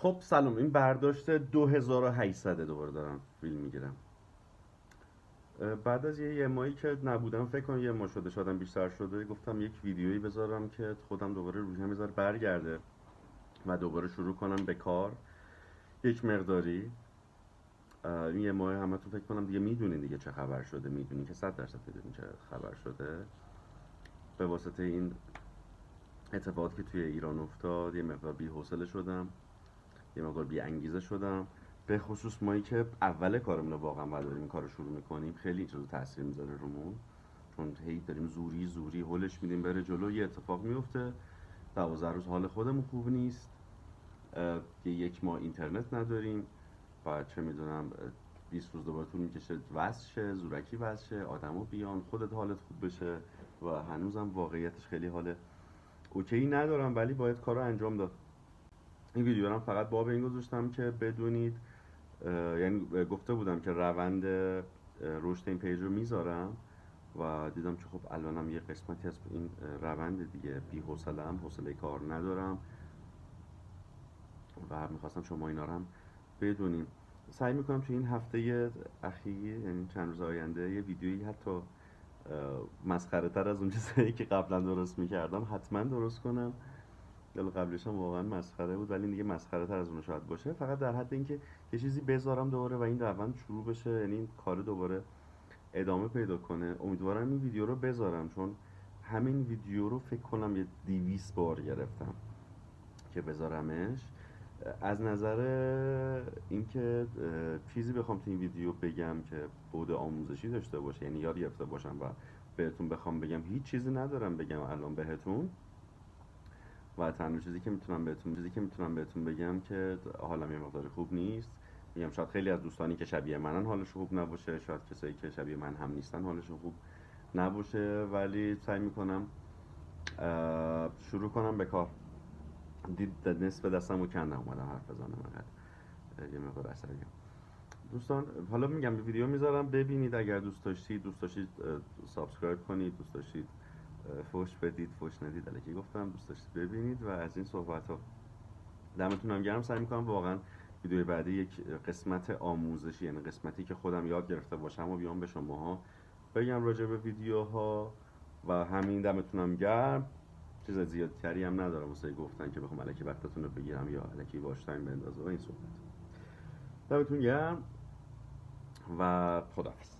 خب سلام، این برداشت 2800 دوباره دارم فیلم میگیرم. بعد از یه ماهی که نبودم، فکر کنم یه ماه شده، شادم بیشتر شده، گفتم یک ویدیویی بذارم که خودم دوباره روحیم یه ذره برگرده و دوباره شروع کنم به کار یک مقداری. این یه ماه همتون فکر کنم دیگه میدونین دیگه چه خبر شده، میدونین که 100% میدونین چه خبر شده. به واسطه این اتفاقاتی که توی ایران افتاد یه مقدار بی‌حوصله شدم، یه مقدار بی انگیزه شدم. به خصوص مایی که اول کارمون واقعا بعد داریم این کار رو شروع میکنیم، خیلی چیزا تاثیر میذاره رومون، چون هی داریم زوری زوری هولش میدیم بره جلو. یه اتفاق میفته، 12 روز حال خودمون خوب نیست، یه یک ماه اینترنت نداریم، بعد چه میدونم 20 روز دوباره طول میکشه وصل شه، زورکی وصل شه، آدمو بیان، خودت حالت خوب بشه. و هنوزم واقعیتش خیلی حال اوکی ندارم، ولی باید کار رو انجام داد. این ویدیو رو هم فقط باب این گذاشتم که بدونید، یعنی گفته بودم که روند رشد این پیج رو میذارم و دیدم که خب الانم یه قسمتی از این روند دیگه بی حوصله‌ام، حوصله کار ندارم و میخواستم شما اینا رو هم بدونیم. سعی میکنم تو این هفته اخیر، یعنی چند روز آینده، یه ویدیویی حتی مسخره تر از اون چیزایی که قبلا درست میکردم حتما درست کنم. دل قبلش هم واقعا مسخره بود، ولی دیگه مسخره تر از اون شاید باشه، فقط در حد اینکه یه چیزی بذارم دوباره و این روند شروع بشه، یعنی این کار دوباره ادامه پیدا کنه. امیدوارم این ویدیو رو بذارم، چون همین ویدیو رو فکر کنم یه 200 بار گرفتم که بذارمش. از نظر اینکه چیزی بخوام تو این ویدیو بگم که بود آموزشی داشته باشه، یعنی یاد گرفته باشم و بهتون بخوام بگم، هیچ چیزی ندارم بگم الان بهتون. و تنها چیزی که میتونم بهتون بگم که حالم یه مقدار خوب نیست. میگم شاید خیلی از دوستانی که شبیه منن حالشون خوب نباشه، شاید کسایی که شبیه من هم نیستن حالشون خوب نباشه، ولی سعی میکنم شروع کنم به کار. دید نصف دستم رو کندم اومدم حرف بزنم، انقدر یه مقدار عصبیم. دوستان حالا میگم ویدیو میذارم ببینید، اگر دوست داشتید سابسکرایب کنید، دوست داشتید فوش بدید، فوش ندید، الکی گفتم، دوست داشتید ببینید و از این صحبت ها. دمتون هم گرم. سعی میکنم واقعا ویدیو بعدی یک قسمت آموزشی، یعنی قسمتی که خودم یاد گرفته باشم و بیام به شماها بگم راجع به ویدیوها. و همین، دمتون هم گرم. چیز زیادتری هم ندارم واسه گفتن که بخوام الکی وقتتون رو بگیرم یا الکی واش تایم بندازم و این صحبت. دمتون گرم و خداحافظ.